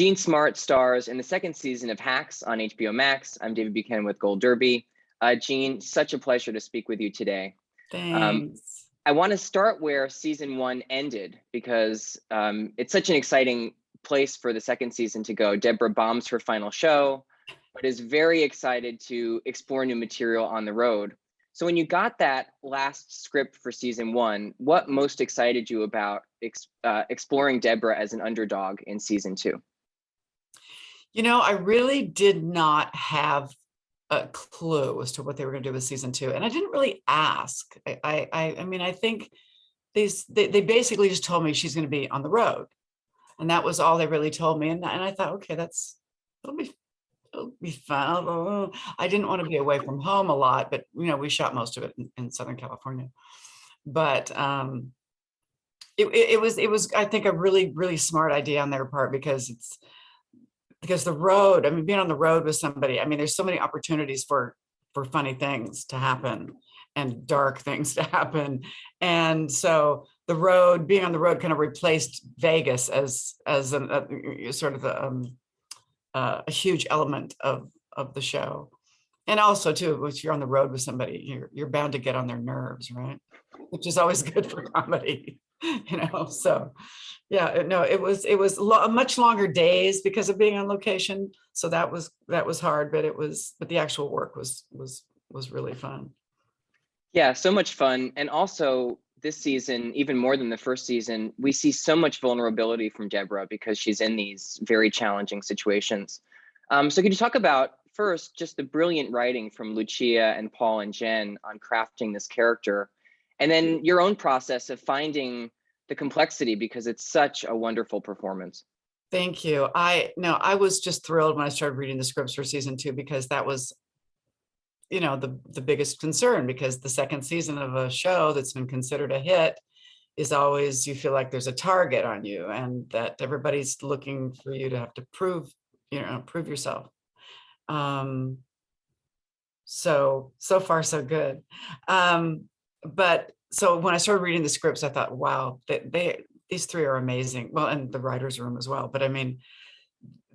Gene Smart stars in the second season of Hacks on HBO Max. I'm David Buchanan with Gold Derby. Gene, such a pleasure to speak with you today. Thanks. I want to start where season 1 ended because it's such an exciting place for the second season to go. Deborah bombs her final show, but is very excited to explore new material on the road. So when you got that last script for season 1, what most excited you about exploring Deborah as an underdog in season 2? You know, I really did not have a clue as to what they were going to do with season 2, and I didn't really ask. I mean, I think they basically just told me she's going to be on the road, and that was all they really told me. And I thought, okay, it'll be fun. I didn't want to be away from home a lot, but you know, we shot most of it in Southern California. But it was I think a really smart idea on their part because the road, I mean, being on the road with somebody, I mean, there's so many opportunities for funny things to happen and dark things to happen. And so being on the road kind of replaced Vegas as sort of a huge element of the show. And also too, if you're on the road with somebody, you're bound to get on their nerves, right? Which is always good for comedy, you know? So yeah, no, it was much longer days because of being on location. So that was hard, but the actual work was really fun. Yeah, so much fun. And also this season, even more than the first season, we see so much vulnerability from Deborah because she's in these very challenging situations. So could you talk about first, just the brilliant writing from Lucia and Paul and Jen on crafting this character, and then your own process of finding the complexity because it's such a wonderful performance. Thank you. I was just thrilled when I started reading the scripts for season 2 because that was, you know, the biggest concern, because the second season of a show that's been considered a hit is always, you feel like there's a target on you and that everybody's looking for you to have to prove yourself. So far so good. But so when I started reading the scripts, I thought, wow, these three are amazing. Well, and the writer's room as well. But I mean,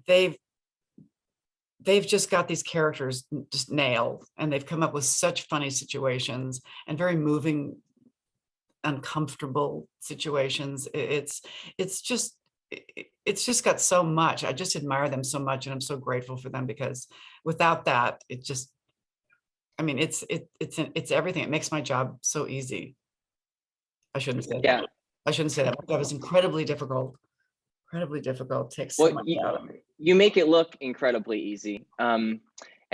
they've just got these characters just nailed, and they've come up with such funny situations and very moving, uncomfortable situations. It's just got so much. I just admire them so much, and I'm so grateful for them, because without that, it's everything. It makes my job so easy. I shouldn't say Yeah. that. I shouldn't say that. My job is incredibly difficult. Takes so much out of me. You make it look incredibly easy. And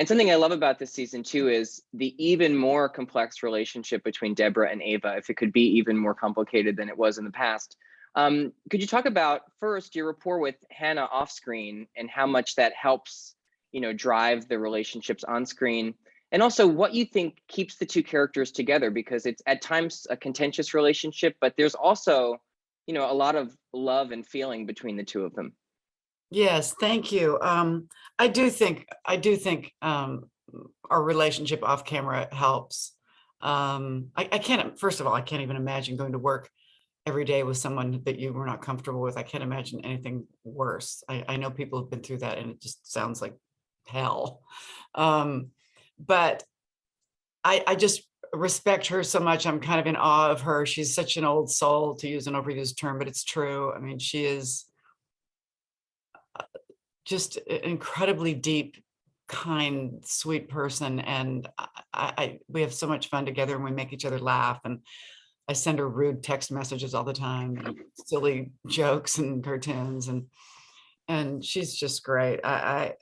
something I love about this season too is the even more complex relationship between Deborah and Ava, if it could be even more complicated than it was in the past. Could you talk about first your rapport with Hannah off screen and how much that helps, drive the relationships on screen? And also what you think keeps the two characters together, because it's at times a contentious relationship, but there's also, a lot of love and feeling between the two of them. Yes, thank you. I do think our relationship off camera helps. I can't, first of all, I can't even imagine going to work every day with someone that you were not comfortable with. I can't imagine anything worse. I know people have been through that, and it just sounds like hell. But I just respect her so much. I'm kind of in awe of her. She's such an old soul, to use an overused term, but it's true. I mean, she is just an incredibly deep, kind, sweet person. And we have so much fun together, and we make each other laugh. And I send her rude text messages all the time, and silly jokes and cartoons, and she's just great. And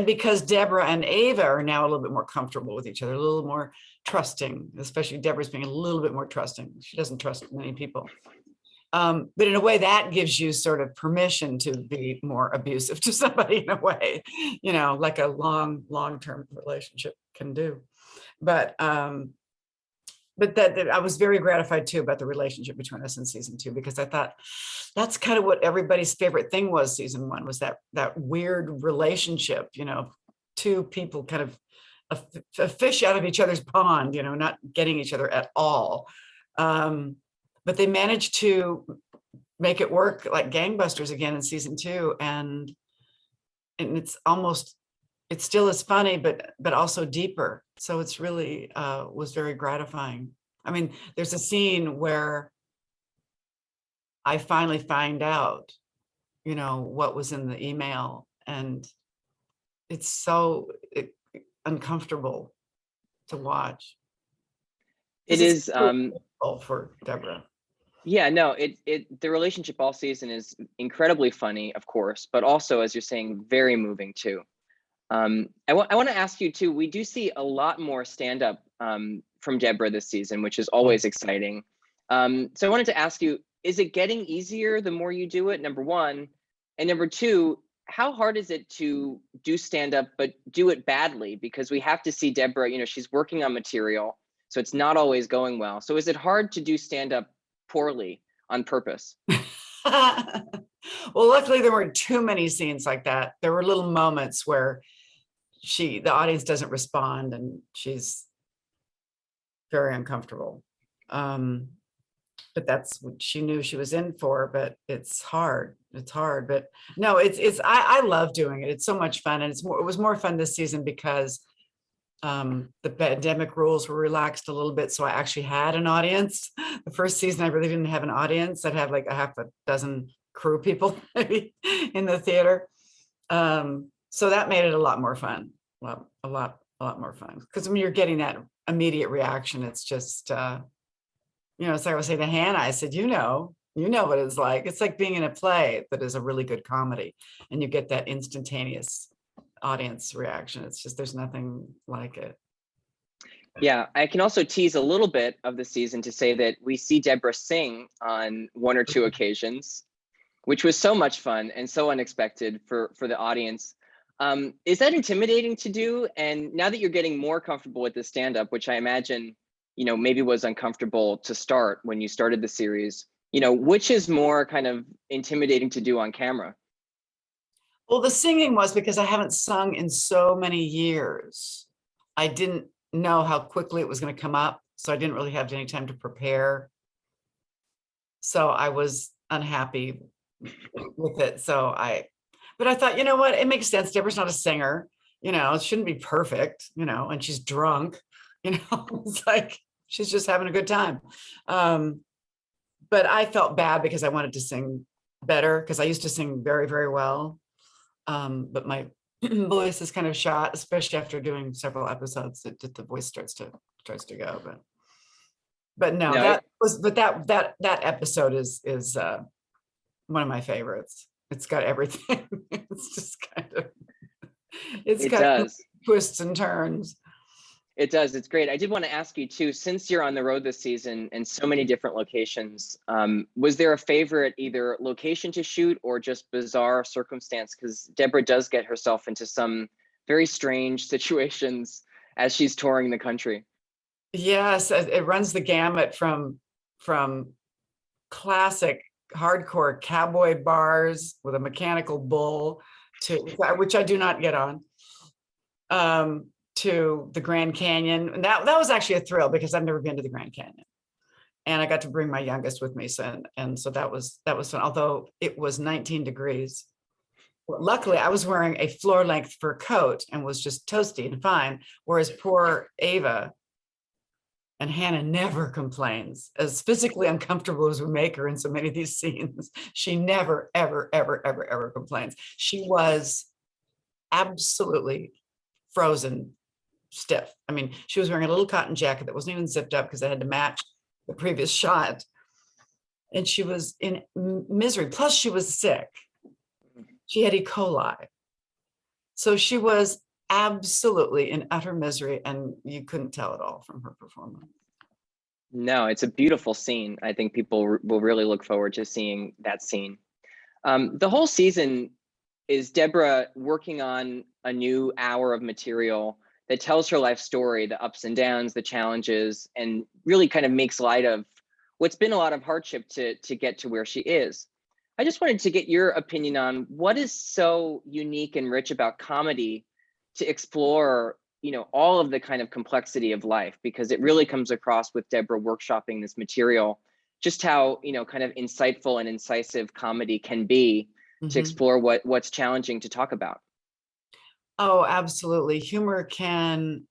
because Deborah and Ava are now a little bit more comfortable with each other, a little more trusting, especially Deborah's being a little bit more trusting. She doesn't trust many people. But in a way that gives you sort of permission to be more abusive to somebody, in a way, like a long-term relationship can do. But that I was very gratified too about the relationship between us in season 2, because I thought that's kind of what everybody's favorite thing was. Season 1 was that weird relationship, two people kind of a fish out of each other's pond, not getting each other at all. But they managed to make it work like gangbusters again in season 2. And it's still as funny, but also deeper. So it's really was very gratifying. I mean, there's a scene where I finally find out, what was in the email, and it's so uncomfortable to watch. It is for Deborah. Yeah, no, the relationship all season is incredibly funny, of course, but also, as you're saying, very moving too. I want to ask you too, we do see a lot more stand-up from Deborah this season, which is always exciting. So I wanted to ask you, is it getting easier the more you do it, number one? And number two, how hard is it to do stand-up but do it badly? Because we have to see Deborah, she's working on material, so it's not always going well. So is it hard to do stand-up poorly on purpose? Well, luckily there weren't too many scenes like that. There were little moments where the audience doesn't respond and she's very uncomfortable. But that's what she knew she was in for, but it's hard. But no, I love doing it. It's so much fun. And it was more fun this season because the pandemic rules were relaxed a little bit. So I actually had an audience. The first season, I really didn't have an audience. I'd have like a half a dozen crew people maybe in the theater. So that made it a lot more fun. Well, a lot more fun. Because when you're getting that immediate reaction, it's just, so I would say to Hannah, I said, you know what it's like. It's like being in a play that is a really good comedy and you get that instantaneous audience reaction. It's just, there's nothing like it. Yeah, I can also tease a little bit of the season to say that we see Deborah sing on one or two occasions, which was so much fun and so unexpected for the audience. Is that intimidating to do? And now that you're getting more comfortable with the stand-up, which I imagine, maybe was uncomfortable to start when you started the series, which is more kind of intimidating to do on camera? Well, the singing was because I haven't sung in so many years. I didn't know how quickly it was going to come up, so I didn't really have any time to prepare. So I was unhappy with it. But I thought, you know what? It makes sense. Deborah's not a singer, it shouldn't be perfect, and she's drunk, it's like she's just having a good time. But I felt bad because I wanted to sing better because I used to sing very, very well. But my voice is kind of shot, especially after doing several episodes that the voice starts to go. But no, that episode is one of my favorites. It's got everything. It's just kind of, it got twists and turns. It does. It's great. I did want to ask you too, since you're on the road this season in so many different locations, was there a favorite either location to shoot or just bizarre circumstance? Because Deborah does get herself into some very strange situations as she's touring the country. Yes, it runs the gamut from classic hardcore cowboy bars with a mechanical bull which I do not get on, to the Grand Canyon. And that was actually a thrill because I've never been to the Grand Canyon. And I got to bring my youngest with me. So that was fun, although it was 19 degrees. Luckily, I was wearing a floor-length fur coat and was just toasty and fine, whereas poor Ava and Hannah never complains. As physically uncomfortable as we make her in so many of these scenes, she never, ever, ever, ever, ever complains. She was absolutely frozen stiff. I mean, she was wearing a little cotton jacket that wasn't even zipped up because it had to match the previous shot. And she was in misery. Plus, she was sick. She had E. coli. So she was absolutely in utter misery, and you couldn't tell it all from her performance. No, it's a beautiful scene. I think people will really look forward to seeing that scene. The whole season is Deborah working on a new hour of material that tells her life story, the ups and downs, the challenges, and really kind of makes light of what's been a lot of hardship to get to where she is. I just wanted to get your opinion on what is so unique and rich about comedy to explore, all of the kind of complexity of life, because it really comes across with Deborah workshopping this material, just how, kind of insightful and incisive comedy can be to explore what's challenging to talk about. Oh, absolutely. Humor can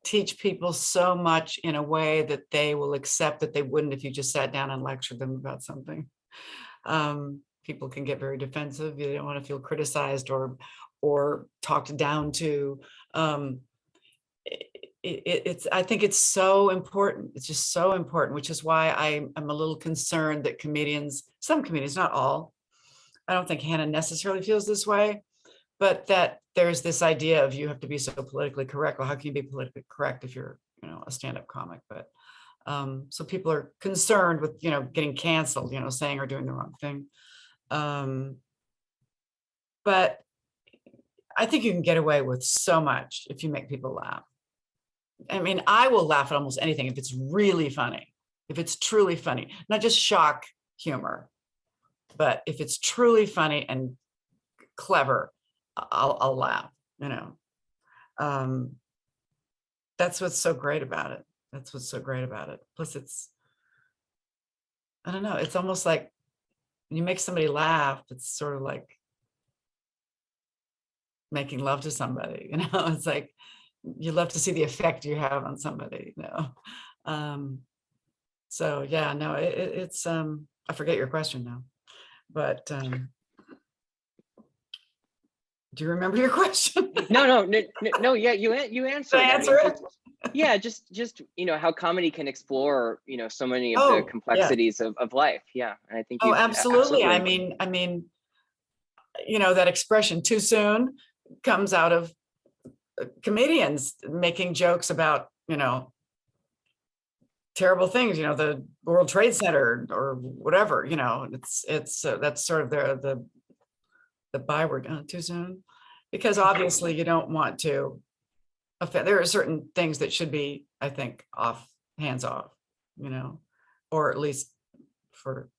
teach people so much in a way that they will accept that they wouldn't if you just sat down and lectured them about something. People can get very defensive. You don't want to feel criticized or talked down to. I think it's so important. It's just so important, which is why I'm a little concerned that some comedians, not all, I don't think Hannah necessarily feels this way, but that there's this idea of you have to be so politically correct. Well, how can you be politically correct if you're, a stand-up comic? But so people are concerned with, getting canceled, saying or doing the wrong thing. But I think you can get away with so much if you make people laugh. I mean, I will laugh at almost anything if it's really funny, if it's truly funny, not just shock humor, but if it's truly funny and clever, I'll laugh, That's what's so great about it. Plus I don't know, it's almost like when you make somebody laugh, it's sort of like making love to somebody, it's like, you love to see the effect you have on somebody, So yeah, no, it's, I forget your question now, but, do you remember your question? No. Yeah, you answered. Did I answer it? Yeah, just how comedy can explore, so many of the complexities of life. Yeah, and I think. Absolutely. I mean, that expression "too soon" comes out of comedians making jokes about, terrible things, the World Trade Center or whatever, it's that's sort of the byword, too soon, because obviously you don't want to offend. There are certain things that should be, I think, hands off, or at least for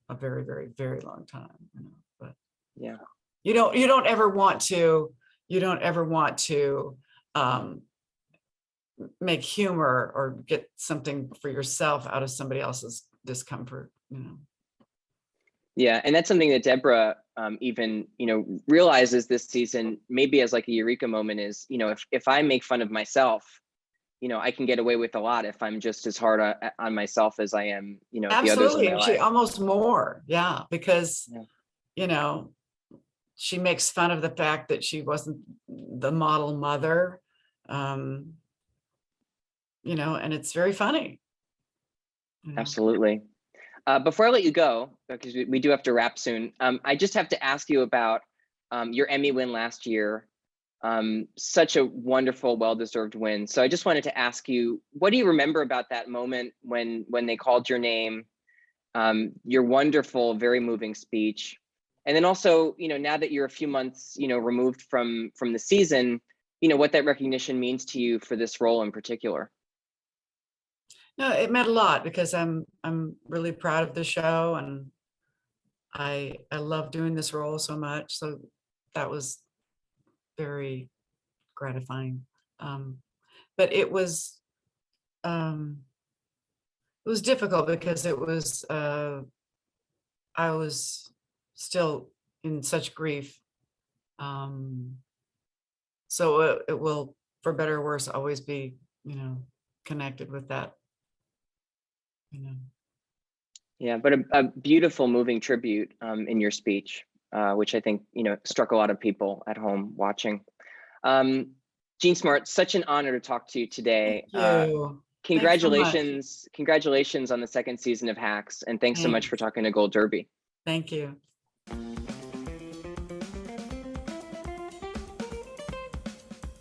a very, very, very long time, but yeah, you don't ever want to make humor or get something for yourself out of somebody else's discomfort, Yeah, and that's something that Deborah even realizes this season, maybe as like a eureka moment, is if I make fun of myself, I can get away with a lot if I'm just as hard on myself as I am, the others in my life. Almost more, yeah, because she makes fun of the fact that she wasn't the model mother, and it's very funny. Absolutely. Before I let you go, because we do have to wrap soon, I just have to ask you about your Emmy win last year. Such a wonderful, well-deserved win. So I just wanted to ask you, what do you remember about that moment when they called your name, your wonderful, very moving speech? And then also, now that you're a few months, removed from the season, what that recognition means to you for this role in particular. No, it meant a lot because I'm really proud of the show, and I love doing this role so much. So that was very gratifying. But it was difficult because I was still in such grief. So it will, for better or worse, always be, connected with that. Yeah, but a beautiful, moving tribute in your speech, which I think struck a lot of people at home watching. Jean Smart, such an honor to talk to you today. Thank you. Congratulations on the second season of Hacks, and thanks so much for talking to Gold Derby. Thank you.